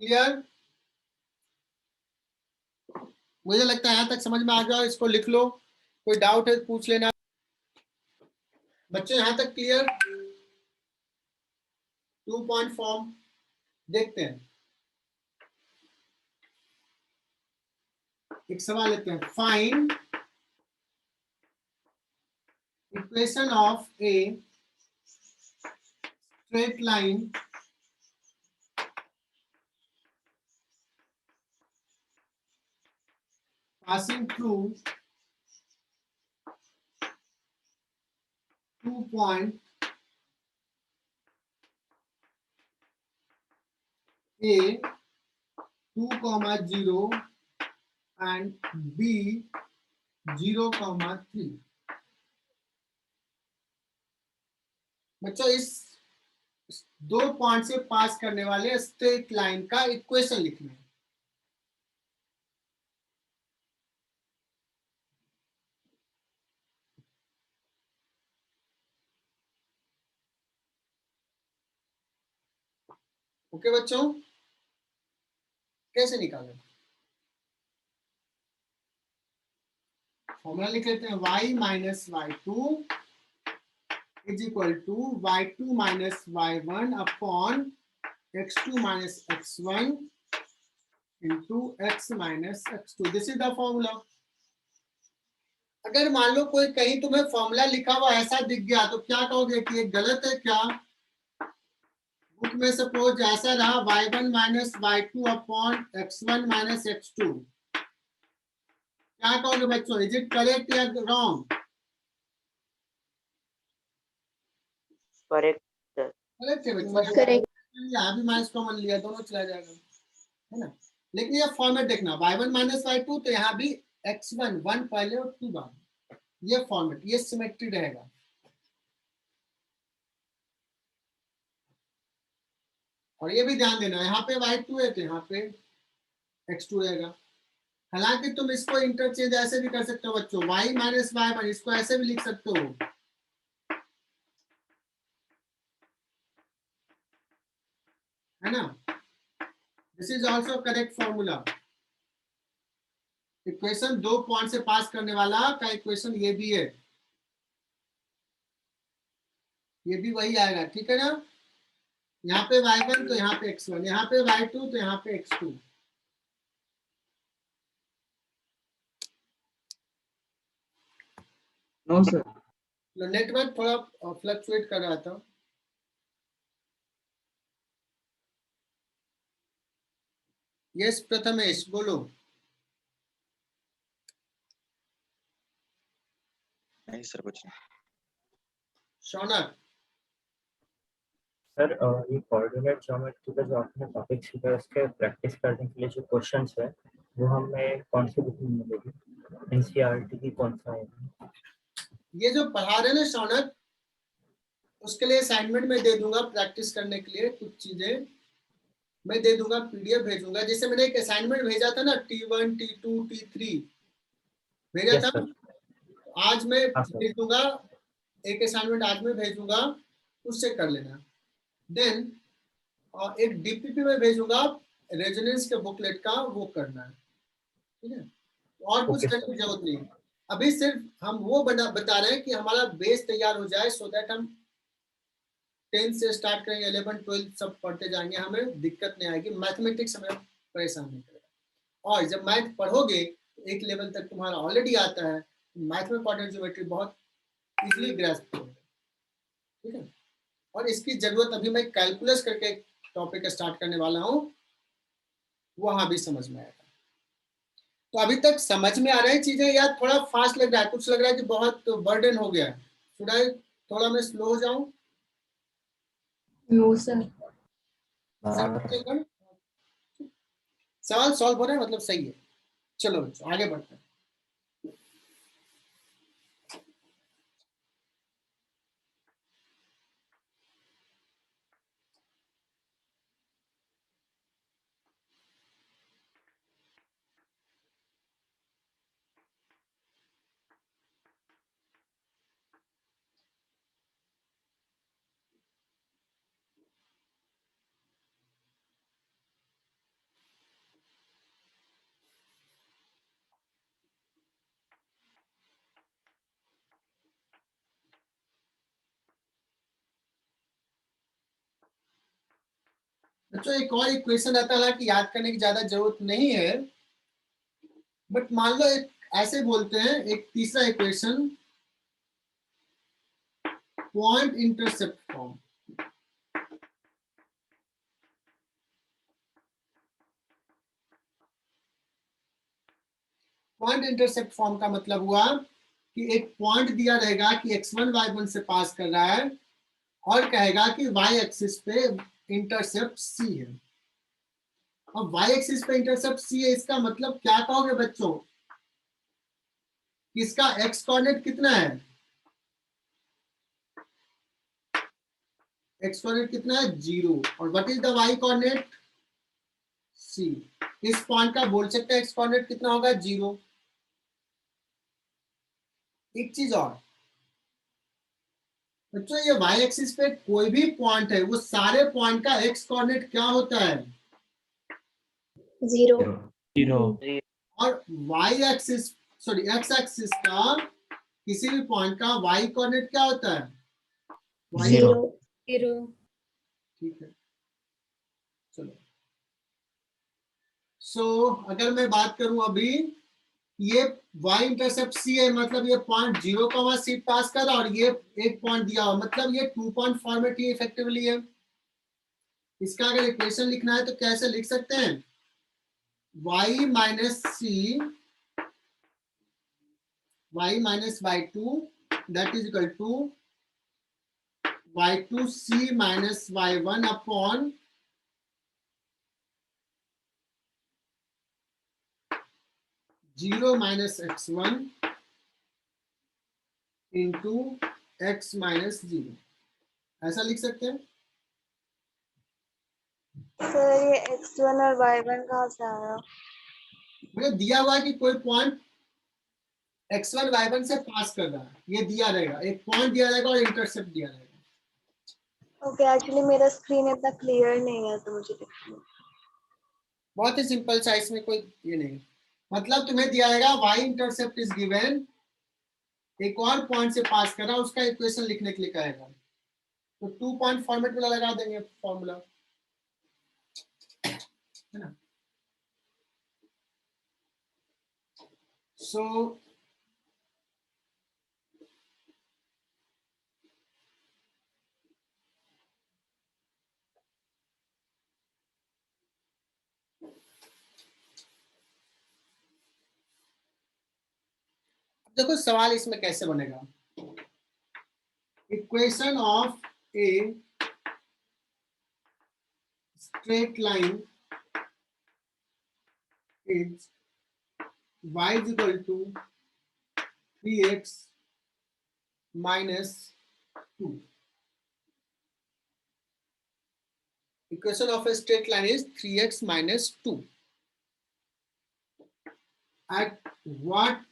क्लियर? मुझे लगता है यहां तक समझ में आ गया, इसको लिख लो, कोई डाउट है पूछ लेना बच्चों। यहां तक क्लियर? 2 पॉइंट फॉर्म देखते हैं, एक सवाल लेते हैं। Find equation of a straight line passing through 2 point A 2, 0 and B 0, 3। बच्चों इस 2 पॉइंट से पास करने वाले स्ट्रेट लाइन का इक्वेशन लिखना है। ओके बच्चों, कैसे निकालें? फॉर्मूला लिख लेते हैं, y minus y2 is equal to y2 minus y1 upon x2 minus x1 into x minus x2। This is the formula. अगर मान लो कोई कहीं तुम्हें फॉर्मूला लिखा हुआ ऐसा दिख गया तो क्या कहोगे कि ये गलत है क्या? बुक में सपोज ऐसा रहा y1 minus y2 upon x1 minus x2, क्या कहोगे बच्चों, इज इट करेक्ट या रॉन्ग? करेक्ट करेक्ट है बच्चों, Correct. यहाँ भी माइनस कॉमन लिया, दोनों चला जाएगा, है ना। लेकिन ये फॉर्मेट देखना, y1 माइनस y2 तो यहाँ भी x1 1 पहले और 2 बाद, ये फॉर्मेट, ये सिमेट्री रहेगा। और ये भी ध्यान देना, यहाँ पे y2 है तो यहाँ पे x2 रहेगा। हालांकि तुम इसको इंटरचेंज ऐसे भी कर सकते हो बच्चों, y माइनस y1, इसको ऐसे भी लिख सकते हो, है ना। This is also correct formula. Equation 2 point से पास करने वाला का इक्वेशन ये भी है, ये भी वही आएगा, ठीक है ना। यहाँ पे y1 तो यहाँ पे x1, यहाँ पे y2 तो यहाँ पे x2। No, sir. नेटवर्क थोड़ा फ्लक्चुएट कर रहा था। यस प्रथमेश बोलो। नहीं सर कुछ नहीं। शौनक। सर ये कोऑर्डिनेट ज्योमेट्री का जो आपने टॉपिक सीखा है उसके प्रैक्टिस करने के लिए जो क्वेश्चंस है वो हमें कौन सी बुक में मिलेगी, एनसीईआरटी की कौन सा है? ये जो पढ़ा रहे ना शौनक, उसके लिए असाइनमेंट में दे दूंगा प्रैक्टिस करने के लिए, कुछ चीजें मैं दे दूंगा, पीडीएफ भेजूंगा। जैसे मैंने एक असाइनमेंट भेजा था ना T1 T2 T3 भेजा था, आज मैं भेज दूंगा, एक असाइनमेंट आज मैं भेजूंगा, उससे कर लेना। देन एक डीपीपी में भेजूंगा रेजोनेंस के बुकलेट का, वो करना है, ठीक है। और कुछ करने की जरूरत नहीं, अभी सिर्फ हम वो बता रहे हैं कि हमारा बेस तैयार हो जाए, सो दैट हम 10 से स्टार्ट करेंगे, 11 12 सब पढ़ते जाएंगे, हमें दिक्कत नहीं आएगी, मैथमेटिक्स हमें परेशान नहीं करेगा। और जब मैथ पढ़ोगे एक लेवल तक तुम्हारा ऑलरेडी आता है, मैथ में कोऑर्डिनेट ज्योमेट्री बहुत इजीली ग्रैस्प होगा, ठीक है। और इसकी जरूरत अभी मैं कैलकुलस करके टॉपिक स्टार्ट करने वाला हूँ, वहां भी समझ में आएगा। तो अभी तक समझ में आ रही चीजें, या थोड़ा फास्ट लग रहा है, कुछ लग रहा है कि बहुत बर्डन हो गया है? शुड आई थोड़ा मैं स्लो हो जाऊं? No sir. सवाल सॉल्व हो रहा है, मतलब सही है। चलो बच्चों आगे बढ़ते हैं। बच्चों एक और इक्वेशन आता है कि याद करने की ज्यादा जरूरत नहीं है, बट मान लो एक ऐसे बोलते हैं, एक तीसरा equation point intercept form. Point intercept form का मतलब हुआ कि एक पॉइंट दिया रहेगा कि x1 y1 से पास कर रहा है, और कहेगा कि y एक्सिस पे इंटरसेप्ट c है। अब y एक्सिस पे इंटरसेप्ट c है, इसका मतलब क्या कहोगे बच्चों? इसका x कोऑर्डिनेट कितना है? x कोऑर्डिनेट कितना है? 0। और what is the y coordinate? c। इस पॉइंट का बोल सकते हैं x कोऑर्डिनेट कितना होगा? 0। एक चीज और बच्चों, ये y एक्सिस पे कोई भी पॉइंट है, वो सारे पॉइंट का x कोऑर्डिनेट क्या होता है? 0। और y axis sorry x axis का किसी भी पॉइंट का y कोऑर्डिनेट क्या होता है? 0। ठीक है, चलो। सो अगर मैं बात करूं अभी, ये y इंटरसेप्ट c है, मतलब ये पॉइंट 0, c पास कर, और ये एक पॉइंट दिया हुआ, मतलब ये 2 पॉइंट फॉर्मेट ही इफेक्टिवली है। इसका अगर इक्वेशन लिखना है तो कैसे लिख सकते हैं? y minus c y minus y2 that is equal to y2c minus y1 upon 0 minus x1 into x minus 0, ऐसा लिख सकते हैं। सर ये x1 और y1 कहाँ से आया? मुझे दिया हुआ है कि कोई पॉइंट x1 y1 से पास कर रहा है, ये दिया रहेगा, एक पॉइंट दिया रहेगा और इंटरसेप्ट दिया रहेगा। ओके, एक्चुअली मेरा स्क्रीन इतना क्लियर नहीं है तो मुझे दिखता बहुत ही सिंपल सा, इसमें कोई ये नहीं, मतलब तुम्हें दिया रहेगा y इंटरसेप्ट इज गिवन, एक और पॉइंट से पास कर रहा है, उसका इक्वेशन लिखने के लिए कहेगा, तो 2 पॉइंट फॉर्मेट में लगा देंगे फॉर्मूला, है ना। सो देखो सवाल इसमें कैसे बनेगा, equation of a straight line is y is equal to 3x minus 2. Equation of a straight line is 3x minus 2. At what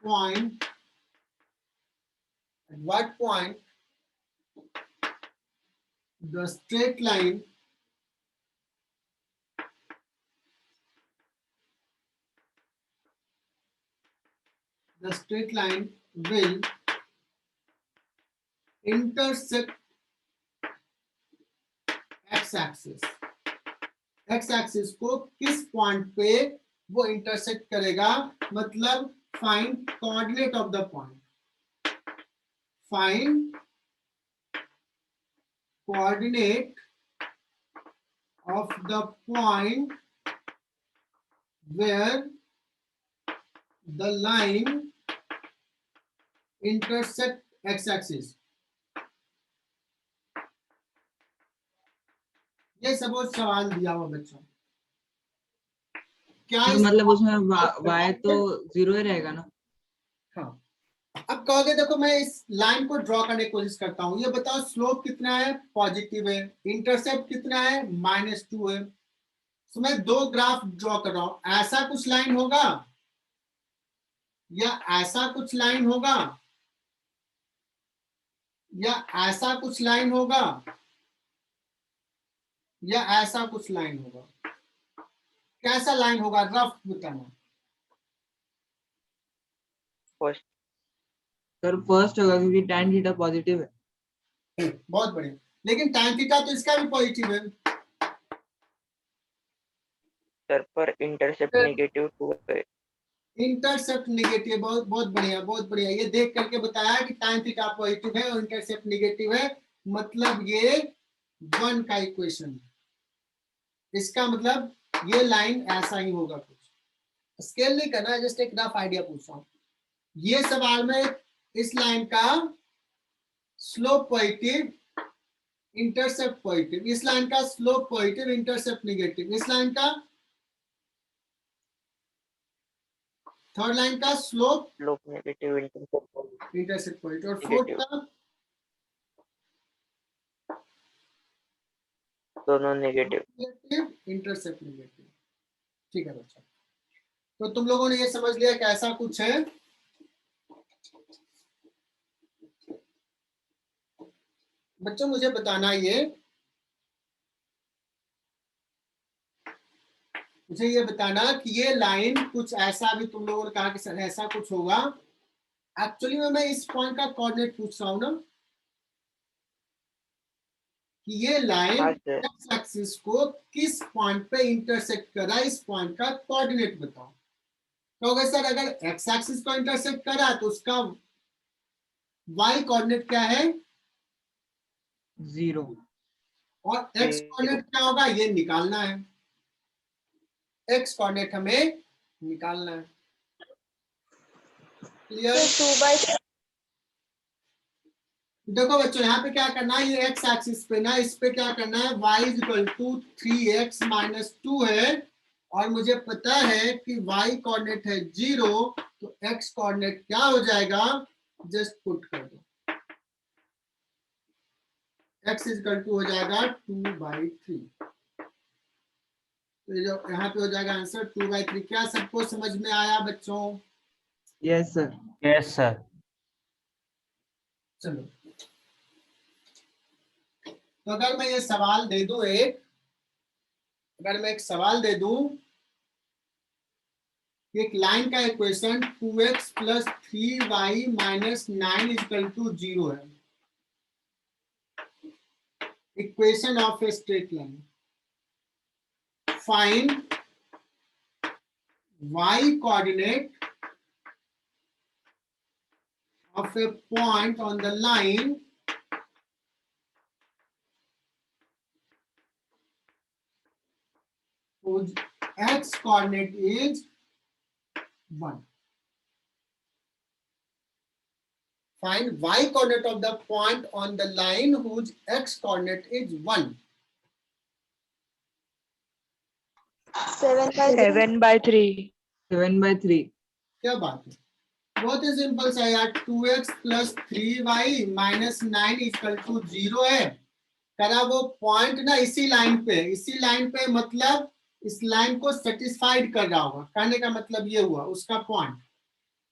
point the straight line will intersect x-axis, x-axis को किस point पे वो intersect करेगा, मतलब find coordinate of the point, find coordinate of the point where the line intersect x-axis. ये suppose सवाल दिया हुआ बच्चों, क्या तो मतलब उसमें y तो 0 ही रहेगा ना। हाँ, अब कहोगे देखो मैं इस लाइन को ड्रॉ करने की कोशिश करता हूं, ये बताओ स्लोप कितना है, पॉजिटिव है, इंटरसेप्ट कितना है, -2 है, तो मैं 2 ग्राफ ड्रॉ कर रहा हूं, ऐसा कुछ लाइन होगा या ऐसा कुछ लाइन होगा या ऐसा कुछ लाइन होगा या ऐसा कुछ लाइन होगा, कैसा लाइन होगा रफ बताना। सर फर्स्ट होगा क्योंकि tan थीटा पॉजिटिव है। बहुत बढ़िया, लेकिन tan थीटा तो इसका भी पॉजिटिव है सर, पर इंटरसेप्ट नेगेटिव 2 है। इंटरसेप्ट नेगेटिव, बहुत बहुत बढ़िया, बहुत बढ़िया, ये देख करके बताया कि tan थीटा पॉजिटिव है और इंटरसेप्ट नेगेटिव है, मतलब ये 1 का इक्वेशन है, इसका मतलब ये लाइन ऐसा ही होगा, कुछ स्केल नहीं करना, जस्ट एक रफ आइडिया पूछ रहा हूं। ये सवाल में इस लाइन का स्लोप पॉजिटिव, इंटरसेप्ट पॉजिटिव, इस लाइन का स्लोप पॉजिटिव, इंटरसेप्ट नेगेटिव, इस लाइन का थर्ड लाइन का स्लोप नेगेटिव, इंटरसेप्ट पॉजिटिव, और फोर्थ का दोनों नेगेटिव। Intercept negative. ठीक है बच्चा, तो तुम लोगों ने ये समझ लिया कि ऐसा कुछ है, बच्चों मुझे बताना मुझे ये बताना कि ये लाइन कुछ ऐसा भी तुम लोगों ने कहा कि सर ऐसा कुछ होगा, एक्चुअली में मैं इस पॉइंट का कोऑर्डिनेट पूछ रहा हूं ना, कि ये लाइन एक्स एक्सिस को किस पॉइंट पे इंटरसेक्ट कर रहा है, इस पॉइंट का कोऑर्डिनेट बताओ। कहोगे सर अगर एक्स एक्सिस को इंटरसेक्ट कर रहा है तो उसका वाई कोऑर्डिनेट क्या है, 0, और एक्स कोऑर्डिनेट क्या होगा ये निकालना है, एक्स कोऑर्डिनेट हमें निकालना है। क्लियर? देखो बच्चों यहाँ पे क्या करना है, ये एक्स एक्सिस पे ना, इस पे क्या करना है, y is equal to 3x minus 2 है, और मुझे पता है कि y कोऑर्डिनेट है 0, तो x कोऑर्डिनेट क्या हो जाएगा, जस्ट पुट कर दो, x इज इक्वल टू हो जाएगा 2/3। तो ये जो यहाँ पे हो जाएगा आंसर 2/3। क्या सबको समझ में आया बच्चों? Yes sir. Yes sir. चलो, तो अगर मैं ये सवाल दे दूं एक, अगर मैं एक सवाल दे दूं, एक लाइन का equation 2x plus 3y minus 9 equal to 0 है, equation of a straight line, find y coordinate of a point on the line whose x coordinate is 1. Find y coordinate of the point on the line whose x coordinate is 1. 7/3. 7/3। क्या बात है, बहुत ही simple सा यार, 2x plus 3y minus 9 equal to 0 है, करा वो point ना इसी लाइन पे मतलब इस लाइन को सेटिस्फाइड कर रहा होगा, कहने का मतलब ये हुआ उसका पॉइंट,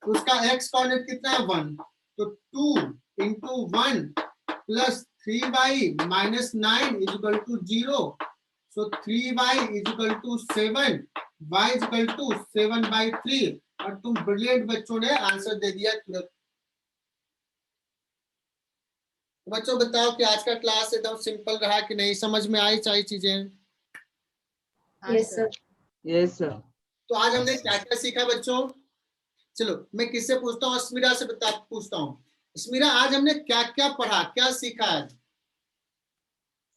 उसका x कोऑर्डिनेट कितना है 1, तो 2 into 1 plus 3y minus 9 is equal to 0, so 3y is equal to 7, y is equal to 7/3, और तुम ब्रिलियंट बच्चों ने आंसर दे दिया तुरंत। बच्चों बताओ कि आज का क्लास एकदम सिंपल रहा कि नहीं, समझ में आई सारी चीजें? Yes sir. Yes sir. तो आज हमने क्या क्या सीखा बच्चों? चलो मैं किससे पूछता हूँ, अस्मिरा से पूछता हूँ। अस्मिरा, आज हमने क्या क्या पढ़ा, क्या सीखा है?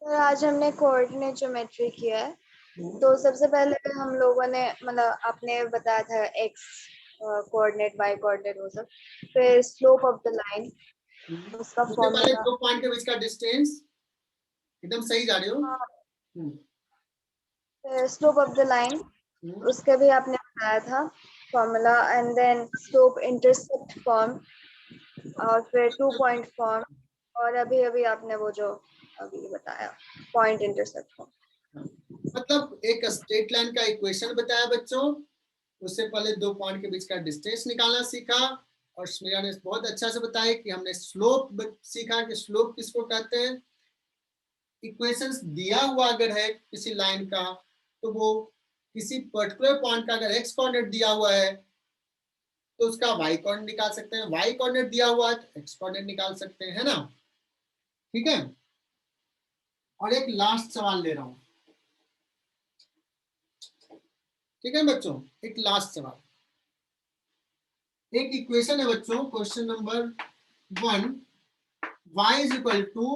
सर आज हमने कोऑर्डिनेट ज्योमेट्री किया है। तो सबसे पहले हम लोगों ने मतलब आपने बताया था एक्स कोऑर्डिनेट, वाई कोऑर्डिनेट, वो सब। फिर स्लोप ऑफ द लाइन, उसका सबसे पहले फॉर्मूला। 2 पॉइंट के बीच का डिस्टेंस, एकदम सही जा रहे हो। फिर slope of the line, hmm, उसके भी आपने बताया था formula. And then slope intercept form, और फिर 2 पॉइंट फॉर्म, और अभी अभी आपने वो जो अभी बताया पॉइंट इंटरसेप्ट फॉर्म। मतलब एक स्ट्रेट लाइन का इक्वेशन बताया बच्चों, उससे पहले 2 पॉइंट के बीच का डिस्टेंस निकालना सीखा, और स्मिरा ने बहुत अच्छा से बताया कि हमने स्लोप सीखा कि स्लोप किसको कहते हैं। इक्वेशंस दिया हुआ अगर है किसी लाइन का, तो वो किसी पर्टिकुलर पॉइंट का अगर एक्स कोऑर्डिनेट दिया हुआ है तो उसका वाई कोऑर्डिनेट निकाल सकते हैं, वाई कोऑर्डिनेट दिया हुआ है तो एक्स कोऑर्डिनेट निकाल सकते हैं, है ना? ठीक है। और एक लास्ट सवाल ले रहा हूं, ठीक है बच्चों, एक लास्ट सवाल। एक इक्वेशन है बच्चों, question number 1, y is equal to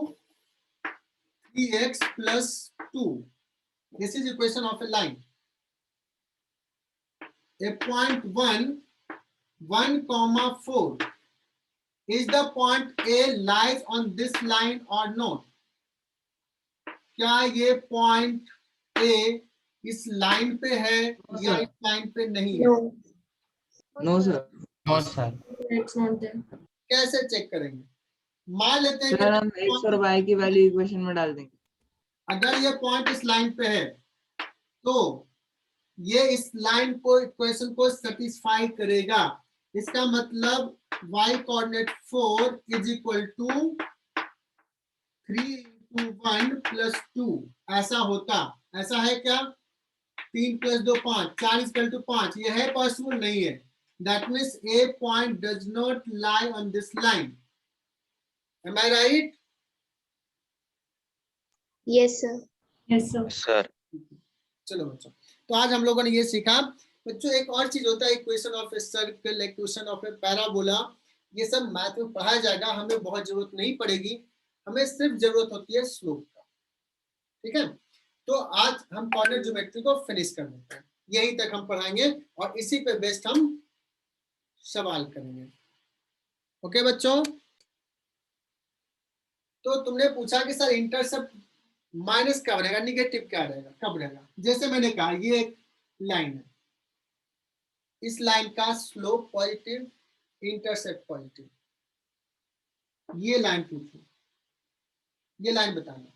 3x plus 2. This is equation of a line. A point 1,4. Is the point A lies on this line or not? क्या ये पॉइंट A इस लाइन पे है या इस लाइन पे नहीं है? No sir. No sir. कैसे चेक करेंगे? मान लेते हैं सर हम कि एक्स और वाई की वैल्यू इक्वेशन में डाल देंगे। अगर ये पॉइंट इस लाइन पे है तो ये इस लाइन को, इक्वेशन को सेटिस्फाई करेगा। इसका मतलब y coordinate 4 is equal to 3 into 1 plus 2, ऐसा होता, ऐसा है क्या? 3 + 2 5, 4 इक्वल टू 5, ये है पॉसिबल? नहीं है। That means a point does not lie on this line. Am I right? Yes sir. Yes sir. चलो बच्चों, तो आज हम लोगों ने ये सीखा बच्चों। एक और चीज होता है equation of a circle, equation of A parabola, ये सब मैथ में पढ़ाया जाएगा, हमें बहुत जरूरत नहीं पड़ेगी, हमें सिर्फ जरूरत होती है स्लोप का। ठीक है, तो आज हम कॉर्डिनेट ज्योमेट्री को फिनिश कर देते हैं, यहीं तक हम पढ़ाएंगे और इसी पे बेस्ड हम सवाल करेंगे। ओके बच्चों? तो तुमने पूछा कि सर इंटरसेप्ट माइनस कब रहेगा, निगेटिव क्या रहेगा, कब रहेगा। जैसे मैंने कहा ये एक लाइन है, इस लाइन का स्लोप पॉजिटिव, इंटरसेप्ट पॉजिटिव, ये लाइन पूछो, ये लाइन बताना।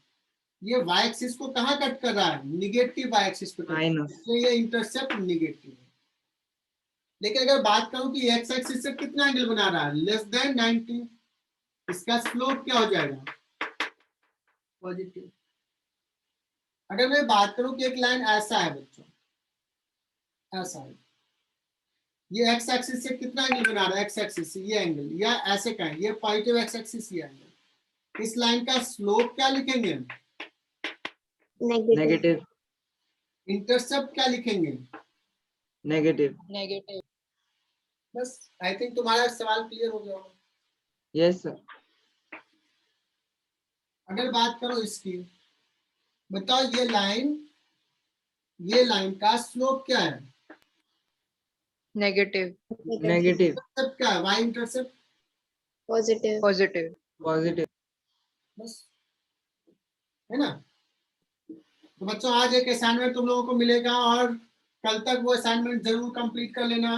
ये वाई एक्सिस को कहाँ कट कर रहा है, निगेटिव वाई एक्सिस पे कट कर रहा है, माइनस इसलिए ये इंटरसेप्ट निगेटिव है। लेकिन अगर बात करूं कि एक्स एक्सिस से कितना एंगल बना रहा है, लेस देन 90, इसका स्लोप क्या हो जाएगा, पॉजिटिव। अगर मैं बात करूं कि एक लाइन ऐसा है बच्चों, ऐसा है, ये एक्स एक्सिस से कितना एंगल बना रहा है, एक्स एक्सिस से ये एंगल, या ऐसे का है, ये पॉजिटिव एक्स एक्सिस ये एंगल, इस लाइन का स्लोप क्या लिखेंगे, नेगेटिव इंटरसेप्ट क्या लिखेंगे, नेगेटिव। नेगेटिव। बस आई थिंक तुम्हारा सवाल क्लियर हो गया होगा। Yes sir. अगर बात करो इसकी, बताओ ये लाइन का स्लोप क्या है, नेगेटिव। नेगेटिव। इंटरसेप्ट क्या है, Y intercept, positive. Positive. Positive. बस, है ना। तो बच्चों आज एक असाइनमेंट तुम लोगों को मिलेगा और कल तक वो असाइनमेंट जरूर कंप्लीट कर लेना।